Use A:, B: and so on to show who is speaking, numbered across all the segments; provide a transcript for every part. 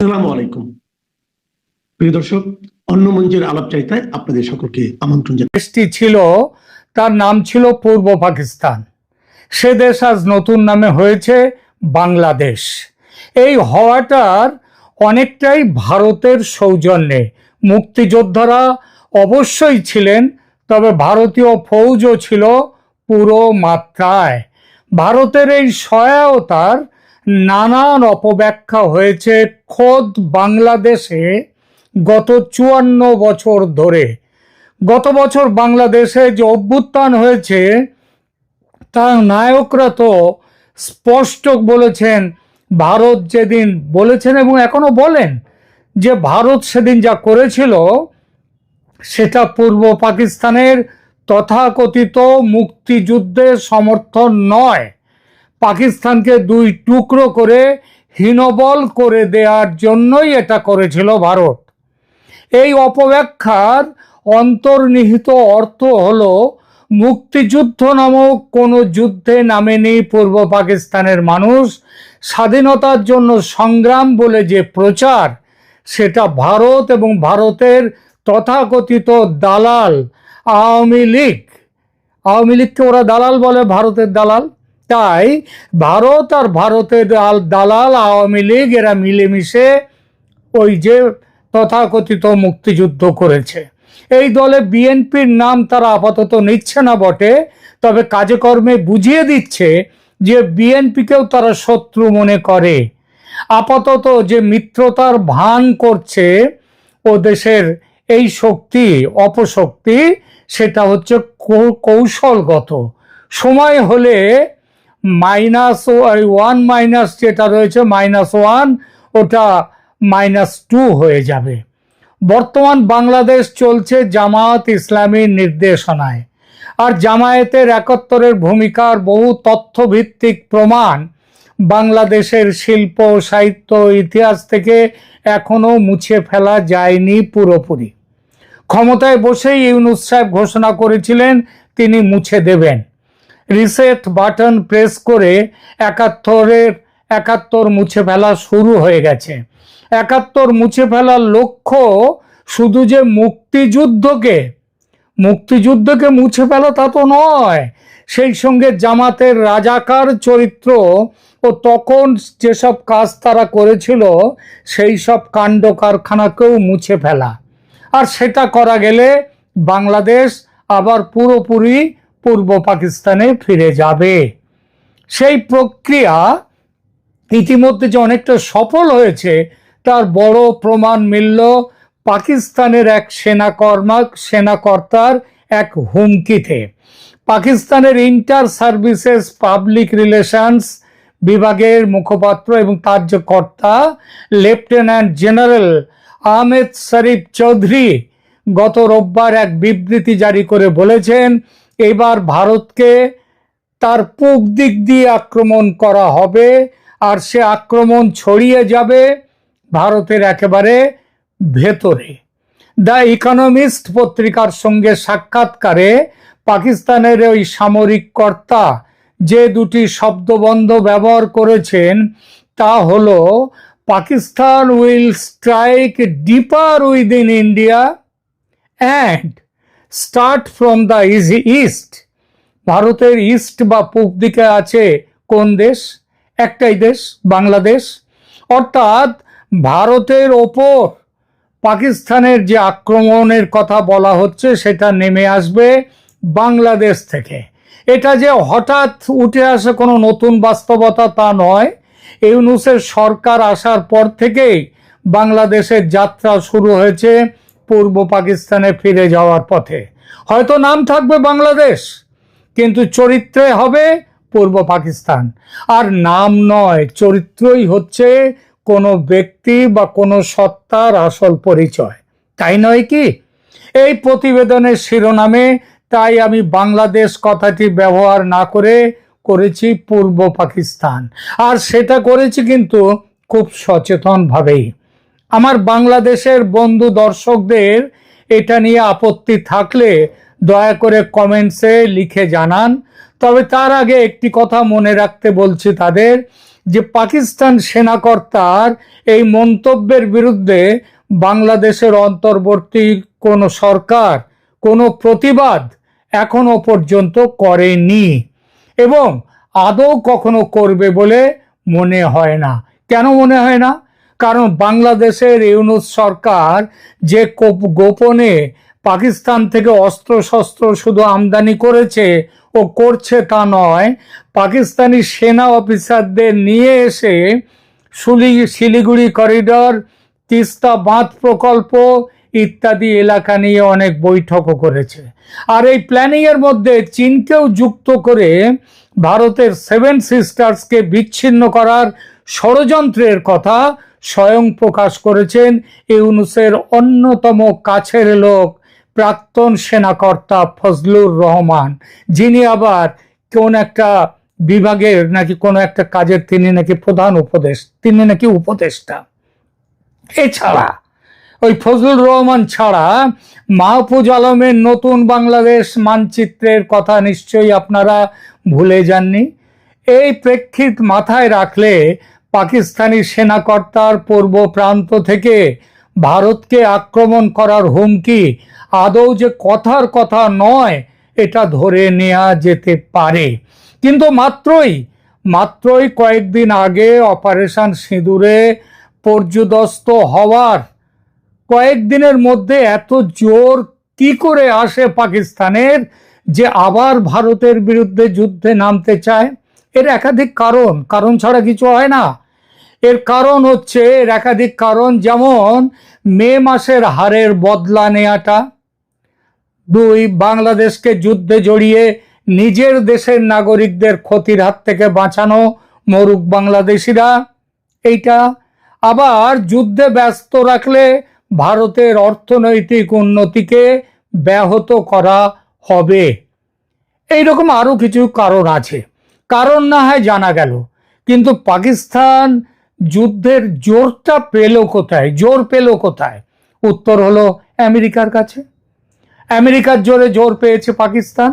A: আসসালামু আলাইকুম প্রিয় দর্শক, অন্য মঞ্চের আলাপচারিতায় আপনাদের সকলকে আমন্ত্রণ জানাই।
B: দেশটি ছিল, তার নাম ছিল পূর্ব পাকিস্তান। সে দেশ আজ নতুন নামে হয়েছে বাংলাদেশ। এই হওয়াটার অনেকটাই ভারতের সৌজন্যে। মুক্তিযোদ্ধারা অবশ্যই ছিলেন, তবে ভারতীয় ফৌজও ছিল পুরো মাত্রায়। ভারতের এই সহায়তার নানান অপব্যাখ্যা হয়েছে খোদ বাংলাদেশে গত 54 বছর ধরে। গত বছর বাংলাদেশে যে অভ্যুত্থান হয়েছে, তার নায়করা তো স্পষ্ট বলেছেন, ভারত যেদিন বলেছেন এবং এখনো বলেন যে ভারত সেদিন যা করেছিল সেটা পূর্ব পাকিস্তানের তথাকথিত মুক্তিযুদ্ধের সমর্থন নয়, পাকিস্তানকে দুই টুকরো করে হীনবল করে দেওয়ার জন্যই এটা করেছিল ভারত। এই অপব্যাখ্যার অন্তর্নিহিত অর্থ হলো মুক্তিযুদ্ধ নামক কোনো যুদ্ধে নামেনি পূর্ব পাকিস্তানের মানুষ। স্বাধীনতার জন্য সংগ্রাম বলে যে প্রচার, সেটা ভারত এবং ভারতের তথাকথিত দালাল আওয়ামী লীগকে ওরা দালাল বলে, ভারতের দালাল। তাই ভারত আর ভারতের দালাল আওয়ামী লীগ এরা মিলেমিশে ওই যে তথাকথিত মুক্তিযুদ্ধ করেছে। এই দলে বিএনপির নাম তারা আপাতত নিচ্ছে না বটে, তবে কাজে কর্মে বুঝিয়ে দিচ্ছে যে বিএনপিকেও তারা শত্রু মনে করে। আপাতত যে মিত্রতার ভান করছে ও দেশের এই শক্তি অপশক্তি, সেটা হচ্ছে কৌশলগত। সময় হলে -1 যেটা রয়েছে -1, ওটা -2 হয়ে যাবে। বর্তমান বাংলাদেশ চলছে জামায়াত ইসলামীর নির্দেশনায়, আর জামায়াতের 71-এর ভূমিকার বহু তথ্যভিত্তিক প্রমাণ বাংলাদেশের শিল্প সাহিত্য ইতিহাস থেকে এখনো মুছে ফেলা যায়নি পুরোপুরি। ক্ষমতায় বসেই ইউনূস সাহেব ঘোষণা করেছিলেন তিনি মুছে দেবেন। রিসেট বাটন প্রেস করে 71 মুছে ফেলা শুরু হয়ে গেছে। 71 মুছে ফেলার লক্ষ্য শুধু যে মুক্তিযুদ্ধকে মুছে ফেলা তা তো নয়, সেই সঙ্গে জামাতের রাজাকার চরিত্র ও তখন যেসব কাজ তারা করেছিল সেই সব কাণ্ড কারখানাকেও মুছে ফেলা। আর সেটা করা গেলে বাংলাদেশ আবার পুরোপুরি পূর্ব পাকিস্তানে ফিরে যাবে। সেই প্রক্রিয়া ইতিমধ্যে যে অনেকটা সফল হয়েছে তার বড় প্রমাণ মিলল পাকিস্তানের এক সেনাকর্তার এক হুমকিতে। পাকিস্তানের ইন্টার সার্ভিসেস পাবলিক রিলেশনস বিভাগের মুখপাত্র এবং তার যে কর্তা লেফটেন্যান্ট জেনারেল আহমেদ শরীফ চৌধুরী গত রোববার এক বিবৃতি জারি করে বলেছেন, এবার ভারতকে তার পূব দিক দিয়ে আক্রমণ করা হবে, আর সে আক্রমণ ছড়িয়ে যাবে ভারতের একেবারে ভেতরে। দ্য ইকোনমিস্ট পত্রিকার সঙ্গে সাক্ষাৎকারে পাকিস্তানের ওই সামরিক কর্তা যে দুটি শব্দবন্ধ ব্যবহার করেছেন তা হলো, Pakistan will strike deeper within India and start from the east. ভারতের ইস্ট বা পূব দিকে আছে কোন দেশ? একটাই দেশ, বাংলাদেশ। অর্থাৎ ভারতের ওপর পাকিস্তানের যে আক্রমণের কথা বলা হচ্ছে সেটা নেমে আসবে বাংলাদেশ থেকে। এটা যে হঠাৎ উঠে আসে কোনো নতুন বাস্তবতা তা নয়। ইউনূসের সরকার আসার পর থেকেই বাংলাদেশের যাত্রা শুরু হয়েছে পূর্ব পাকিস্তানে ফিরে যাওয়ার পথে। হয়তো নাম থাকবে বাংলাদেশ, কিন্তু চরিত্রে হবে পূর্ব পাকিস্তান। আর নাম নয়, চরিত্রই হচ্ছে কোনো ব্যক্তি বা কোনো সত্তার আসল পরিচয়, তাই নয় কি? এই প্রতিবেদনের শিরোনামে তাই আমি বাংলাদেশ কথাটি ব্যবহার না করে করেছি পূর্ব পাকিস্তান, আর সেটা করেছি কিন্তু খুব সচেতনভাবেই। আমার বাংলাদেশের বন্ধু দর্শকদের এটা নিয়ে আপত্তি থাকলে দয়া করে কমেন্টসে লিখে জানান। তবে তার আগে একটি কথা মনে রাখতে বলছি তাদের, যে পাকিস্তান সেনাকর্তার এই মন্তব্যের বিরুদ্ধে বাংলাদেশের অন্তর্বর্তী কোনো সরকার কোনো প্রতিবাদ এখনো পর্যন্ত করেনি এবং আদৌ কখনো করবে বলে মনে হয় না। কেন মনে হয় না? কারণ বাংলাদেশের ইউনূস সরকার যে গোপনে পাকিস্তান থেকে অস্ত্রশস্ত্র শুধু আমদানি করেছে ও করছে তা নয়, পাকিস্তানি সেনা অফিসারদের নিয়ে এসে শিলিগুড়ি করিডর, তিস্তা বাঁধ প্রকল্প ইত্যাদি এলাকা নিয়ে অনেক বৈঠকও করেছে। আর এই প্ল্যানিং এর মধ্যে চীনকেও যুক্ত করে ভারতের সেভেন সিস্টার্সকে বিচ্ছিন্ন করার ষড়যন্ত্রের কথা স্বয়ং প্রকাশ করেছেন ইউনূসের অন্যতম কাছের লোক প্রাক্তন সেনাকর্তা ফজলুর রহমান, যিনি আবার কোন একটা বিভাগের নাকি কোনো একটা কাজের তিনি নাকি উপদেষ্টা। এছাড়া ওই ফজলুর রহমান ছাড়া মাহফুজ আলমের নতুন বাংলাদেশ মানচিত্রের কথা নিশ্চয়ই আপনারা ভুলে যাননি। এই প্রেক্ষিত মাথায় রাখলে পাকিস্তানি সেনাকর্তার পূর্ব প্রান্ত থেকে ভারতকে আক্রমণ করার হুমকি আদৌ যে কথার কথা নয় এটা ধরে নেওয়া যেতে পারে। কিন্তু মাত্রই কয়েকদিন আগে অপারেশন সিঁদুরে পর্যুদস্ত হওয়ার কয়েকদিনের মধ্যে এত জোর কি করে আসে পাকিস্তানের যে আবার ভারতের বিরুদ্ধে যুদ্ধে নামতে চায়? এর একাধিক কারণ ছাড়া কিছু হয় না। এর কারণ হচ্ছে একাধিক কারণ, যেমন মে মাসের হারের বদলা নেওয়াটা, 2 বাংলাদেশকে যুদ্ধে জড়িয়ে নিজের দেশের নাগরিকদের ক্ষতির হাত থেকে বাঁচানো, মরুক বাংলাদেশিরা, এইটা। আবার যুদ্ধে ব্যস্ত রাখলে ভারতের অর্থনৈতিক উন্নতিকে ব্যাহত করা হবে। এইরকম আরো কিছু কারণ আছে। কারণ না হয় জানা গেল, কিন্তু পাকিস্তান যুদ্ধের জোর পেল কোথায়? উত্তর হলো আমেরিকার কাছে। আমেরিকার জোর পেয়েছে পাকিস্তান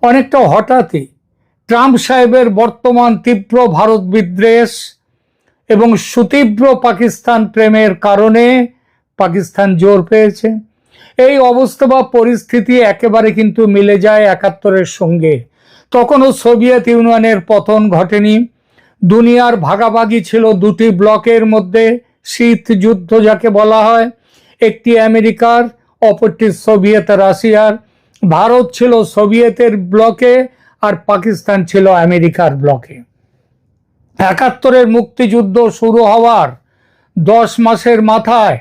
B: অনেকটা হঠাৎই। ট্রাম্প সাহেবের বর্তমান তীব্র ভারত বিদ্বেষ এবং সুতীব্র পাকিস্তান প্রেমের কারণে পাকিস্তান জোর পেয়েছে। এই অবস্থা বা পরিস্থিতি একেবারে কিন্তু মিলে যায় 71-এর সঙ্গে। তখনও সোভিয়েত ইউনিয়নের পতন ঘটেনি। দুনিয়ার ভাগাভাগি ছিল 2টি ব্লকের মধ্যে, শীত যুদ্ধ যাকে বলা হয়, একটি আমেরিকার, অপরটি সোভিয়েত রাশিয়ার। ভারত ছিল সোভিয়েতের ব্লকে আর পাকিস্তান ছিল আমেরিকার ব্লকে। 71-এর মুক্তিযুদ্ধ শুরু হওয়ার 10 মাসের মাথায়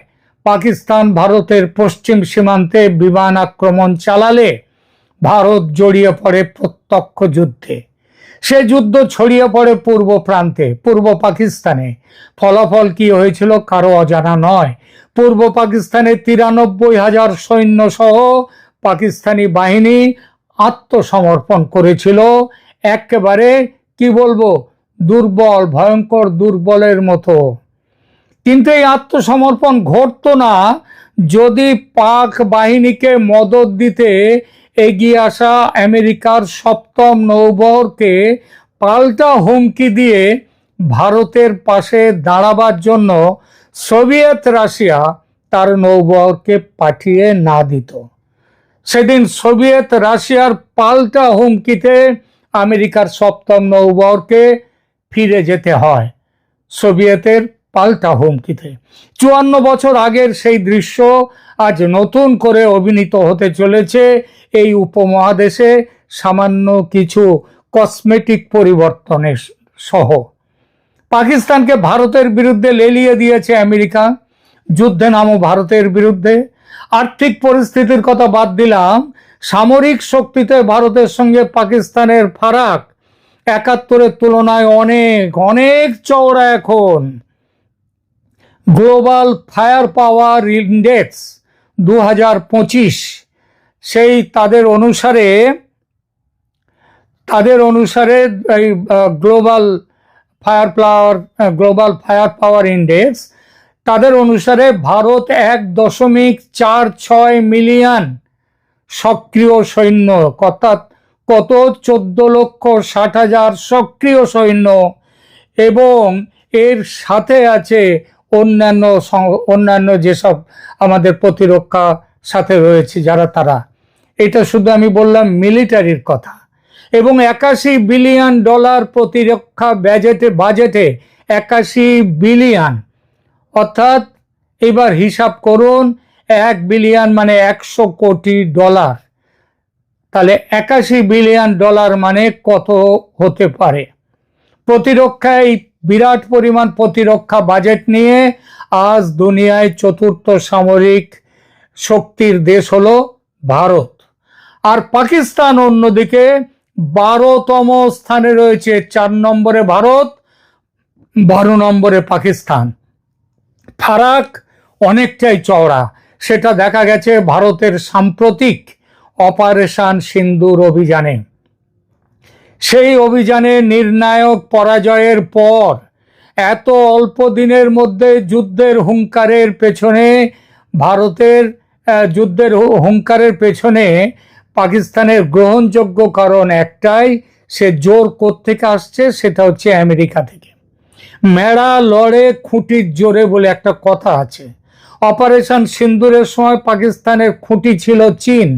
B: পাকিস্তান ভারতের পশ্চিম সীমান্তে বিমান আক্রমণ চালালে ভারত জড়িয়ে পড়ে প্রত্যক্ষ যুদ্ধে। সে যুদ্ধ ছড়িয়ে পড়ে পূর্ব পাকিস্তানে। ফলাফল কি হয়েছিল কারো অজানা নয়। পূর্ব পাকিস্তানে 93,000 সৈন্য সহ পাকিস্তানি বাহিনী আত্মসমর্পণ করেছিল। একেবারে কি বলবো, ভয়ঙ্কর দুর্বলের মতো। কিন্তু এই আত্মসমর্পণ ঘটতো না যদি পাক বাহিনীকে মদদ দিতে এগিয়ে আসা আমেরিকার 7ম নৌবহরকে পাল্টা হুমকি দিয়ে ভারতের পাশে দাঁড়াবার জন্য সোভিয়েত রাশিয়া তার নৌবহরকে পাঠিয়ে না দিত। সেদিন সোভিয়েত রাশিয়ার পাল্টা হুমকিতে আমেরিকার 7ম নৌবহরকে ফিরে যেতে হয়। সোভিয়েতের পাল্টা হুমকিতে 54 বছর আগের সেই দৃশ্য আজ নতুন করে অভিনীত হতে চলেছে এই উপমহাদেশে সামান্য কিছু কসমেটিক পরিবর্তনের সহ। পাকিস্তানকে ভারতের বিরুদ্ধে লেলিয়ে দিয়েছে আমেরিকা। যুদ্ধে নামো ভারতের বিরুদ্ধে। আর্থিক পরিস্থিতির কথা বাদ দিলাম, সামরিক শক্তিতে ভারতের সঙ্গে পাকিস্তানের ফারাক 71-এর তুলনায় অনেক চওড়া। এখন গ্লোবাল ফায়ার পাওয়ার ইন্ডেক্স 2025 সেই তাদের অনুসারে এই গ্লোবাল ফায়ার পাওয়ার ইন্ডেক্স তাদের অনুসারে ভারত 1.46 মিলিয়ন সক্রিয় সৈন্য, অর্থাৎ 14,60,000 সক্রিয় সৈন্য এবং এর সাথে আছে অন্যান্য যেসব আমাদের প্রতিরক্ষা সাথে রয়েছে তারা। এটা শুধু আমি বললাম মিলিটারির কথা। এবং $81 বিলিয়ন প্রতিরক্ষা বাজেটে 81 বিলিয়ন, অর্থাৎ এবার হিসাব করুন 1 বিলিয়ন মানে $100 কোটি। তাহলে $81 বিলিয়ন মানে কত হতে পারে? প্রতিরক্ষায় বিরাট পরিমাণ প্রতিরক্ষা বাজেট নিয়ে আজ দুনিয়ায় চতুর্থ সামরিক শক্তির দেশ হলো ভারত। আর পাকিস্তান অন্যদিকে 12তম স্থানে রয়েছে। 4 নম্বরে ভারত, 12 নম্বরে পাকিস্তান। ফারাক অনেকটাই চওড়া। সেটা দেখা গেছে ভারতের সাম্প্রতিক অপারেশন সিন্দুর অভিযানে। সেই অভিযানে নির্ণায়ক পরাজয়ের পর এত অল্প দিনের মধ্যে যুদ্ধের হুঙ্কারের পেছনে পাকিস্তানের গ্রহণযোগ্য কারণ একটাই, সে জোর কোত্থেকে আসছে, সেটা হচ্ছে আমেরিকা থেকে। মেড়া লড়ে খুঁটির জোরে বলে একটা কথা আছে। অপারেশন সিন্দুরের সময় পাকিস্তানের খুঁটি ছিল চীন।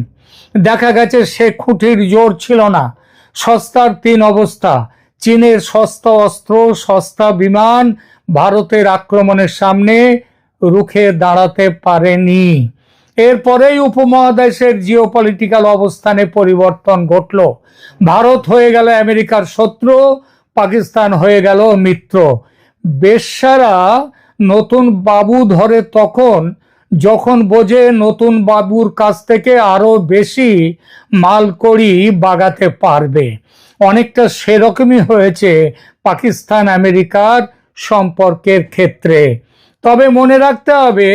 B: দেখা গেছে সে খুঁটির জোর ছিল না। সস্তার 3 অবস্থা। চীনের সস্তা অস্ত্র, সস্তা বিমান ভারতের আক্রমণের সামনে রুখে দাঁড়াতে পারেনি। এরপরেই উপমহাদেশের জিওপলিটিক্যাল অবস্থানে পরিবর্তন ঘটল। ভারত হয়ে গেল আমেরিকার শত্রু, পাকিস্তান হয়ে গেল মিত্র। বেশ্যারা নতুন বাবু ধরে তখন যখন বোঝে নতুন বাবুর কাছ থেকে আরো বেশি মালকড়ি বাগাতে পারবে। অনেকটা সেরকমই হয়েছে পাকিস্তান আমেরিকার সম্পর্কের ক্ষেত্রে। তবে মনে রাখতে হবে,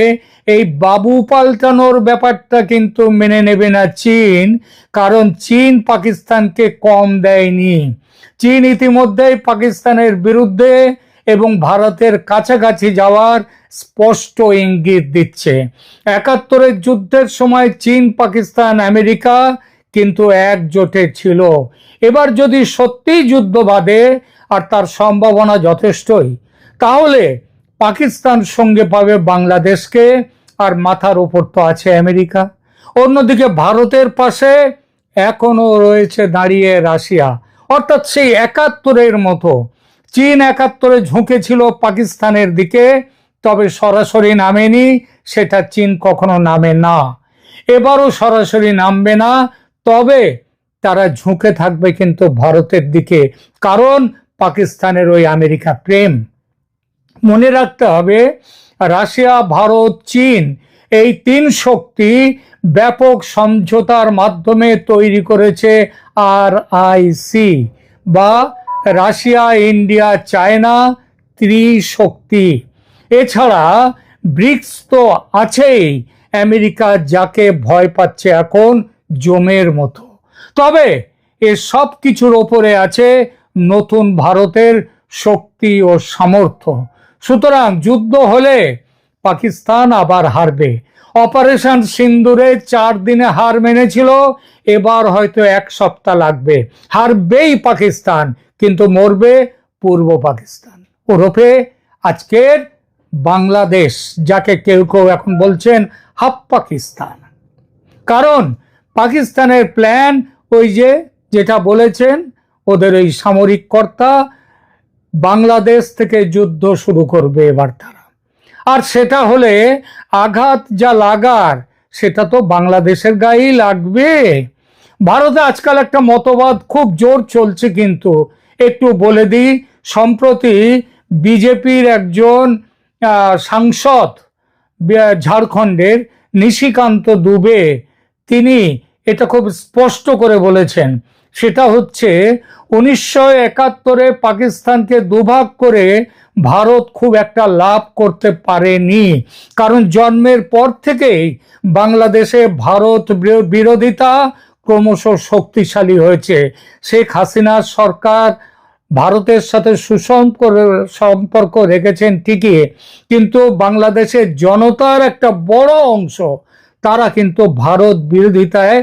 B: এই বাবু পাল্টানোর ব্যাপারটা কিন্তু মেনে নেবে না চীন, কারণ চীন পাকিস্তানকে কম দেয়নি। চীন ইতিমধ্যেই পাকিস্তানের বিরুদ্ধে এবং ভারতের কাছাকাছি যাওয়ার স্পষ্ট ইঙ্গিত দিচ্ছে। 71-এর যুদ্ধের সময় চীন, পাকিস্তান, আমেরিকা কিন্তু একজোটে ছিল। এবার যদি সত্যিই যুদ্ধ বাধে, আর তার সম্ভাবনা যথেষ্টই, তাহলে পাকিস্তান সঙ্গে পাবে বাংলাদেশকে, আর মাথার উপর তো আছে আমেরিকা। অন্যদিকে ভারতের পাশে এখনো রয়েছে দাঁড়িয়ে রাশিয়া। অর্থাৎ সেই 71-এর মতো চীন 71-এ ঝুঁকেছিল পাকিস্তানের দিকে, তবে সরাসরি নামেনি। সেটা চীন কখনো নামে না, এবারও সরাসরি নামবে না। তবে তারা ঝুঁকে থাকবে কিন্তু ভারতের দিকে, কারণ পাকিস্তানের ওই আমেরিকা প্রেম। মনে রাখতে হবে, রাশিয়া, ভারত, চীন এই 3 শক্তি ব্যাপক সমঝোতার মাধ্যমে তৈরি করেছে RIC বা রাশিয়া, ইন্ডিয়া, চায়না ত্রিশক্তি। এছাড়া ব্রিক্স তো আছেই, আমেরিকা যাকে ভয় পাচ্ছে এখন জমের মতো। তবে এ সব কিছুর ওপরে আছে নতুন ভারতের শক্তি ও সামর্থ্য। সুতরাং যুদ্ধ হলে পাকিস্তান আবার হারবে। অপারেশন সিন্দুরে 4 দিনে হার মেনেছিল, এবার হয়তো 1 সপ্তাহ লাগবে। হারবেই পাকিস্তান, কিন্তু মরবে পূর্ব পাকিস্তান, ওরফে আজকের বাংলাদেশ, যাকে কেউ কেউ এখন বলছেন হাফ পাকিস্তান। কারণ পাকিস্তানের প্ল্যান ওই যেটা বলেছেন ওদের ওই সামরিক কর্তা, বাংলাদেশ থেকে যুদ্ধ শুরু করবে এবার তারা। আর সেটা হলে আঘাত যা লাগার, সেটা তো বাংলাদেশের গায়েই লাগবে। ভারতে আজকাল একটা মতবাদ খুব জোর চলছে, কিন্তু একটু বলে দিই। সম্প্রতি বিজেপির একজন সাংসদ ঝাড়খণ্ডের নিশিকান্ত দুবে, তিনি এটা খুব স্পষ্ট করে বলেছেন। সেটা হচ্ছে 1971-এ পাকিস্তানকে দুভাগ করে ভারত খুব একটা লাভ করতে পারেনি, কারণ জন্মের পর থেকেই বাংলাদেশে ভারত বিরোধিতা ক্রমশ শক্তিশালী হয়েছে। শেখ হাসিনার সরকার ভারতের সাথে সম্পর্ক রেখেছেন ঠিকই, কিন্তু বাংলাদেশের জনতার একটা বড় অংশ তারা কিন্তু ভারত বিরোধিতায়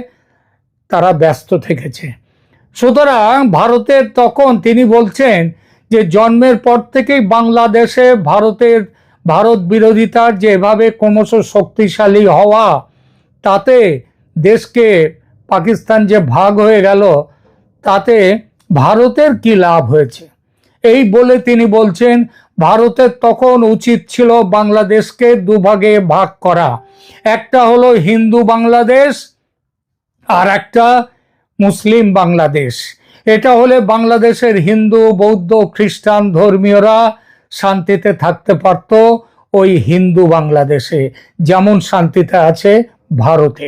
B: তারা ব্যস্ত থেকেছে। সুতরাং ভারতের তখন তিনি বলছেন যে জন্মের পর থেকেই বাংলাদেশে ভারত বিরোধিতার যেভাবে ক্রমশ শক্তিশালী হওয়া, তাতে দেশকে পাকিস্তান যে ভাগ হয়ে গেল, তাতে ভারতের কি লাভ হয়েছে এই বলে তিনি বলছেন ভারতের তখন উচিত ছিল বাংলাদেশকে দুভাগে ভাগ করা, একটা হলো হিন্দু বাংলাদেশ আর একটা মুসলিম বাংলাদেশ। এটা হলে বাংলাদেশের হিন্দু, বৌদ্ধ, খ্রিস্টান ধর্মীয়রা শান্তিতে থাকতে পারত ওই হিন্দু বাংলাদেশে, যেমন শান্তিতে আছে ভারতে।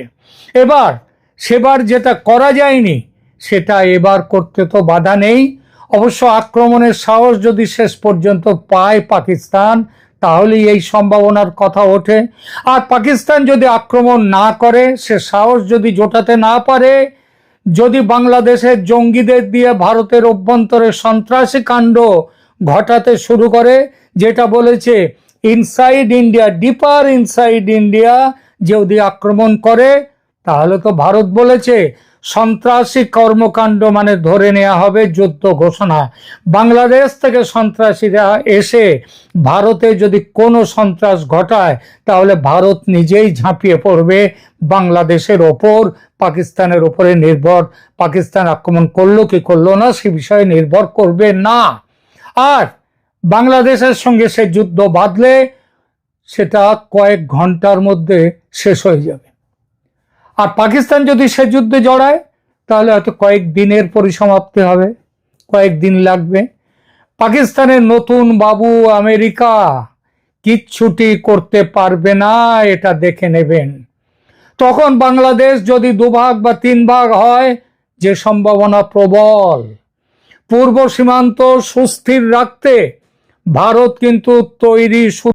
B: সেবার যেটা করা যায়নি সেটা এবার করতে তো বাধা নেই। অবশ্য আক্রমণের সাহস যদি শেষ পর্যন্ত পায় পাকিস্তান, তাহলেই এই সম্ভাবনার কথা ওঠে। আর পাকিস্তান যদি আক্রমণ না করে, সে সাহস যদি জোটাতে না পারে, যদি বাংলাদেশের জঙ্গিদের দিয়ে ভারতের অভ্যন্তরে সন্ত্রাসী কাণ্ড ঘটাতে শুরু করে, যেটা বলেছে ইনসাইড ইন্ডিয়া, ডিপার ইনসাইড ইন্ডিয়া যদি আক্রমণ করে, তাহলে তো ভারত বলেছে সন্ত্রাসী কর্মকাণ্ড মানে ধরে নেওয়া হবে, যুদ্ধ ঘোষণা। বাংলাদেশ থেকে সন্ত্রাসীরা এসে ভারতে যদি কোনো সন্ত্রাস ঘটায়, তাহলে ভারত নিজেই ঝাঁপিয়ে পড়বে বাংলাদেশের ওপর, পাকিস্তানের ওপরে নির্ভর, পাকিস্তান আক্রমণ করলো কি করলো না সে বিষয়ে নির্ভর করবে না। আর বাংলাদেশের সঙ্গে সে যুদ্ধ বাঁধলে সেটা কয়েক ঘন্টার মধ্যে শেষ হয়ে যাবে। আর পাকিস্তান যদি সে যুদ্ধে জড়ায়, তাহলে হয়তো কয়েক দিনের পরিসমাপ্তি হবে, কয়েকদিন লাগবে। পাকিস্তানের নতুন বাবু আমেরিকা কিচ্ছুটি করতে পারবে না, এটা দেখে নেবেন। তখন বাংলাদেশ যদি দুভাগ বা তিন ভাগ হয়, যে সম্ভাবনা প্রবল, পূর্ব সীমান্ত সুস্থির রাখতে ভারত কিন্তু তৈরি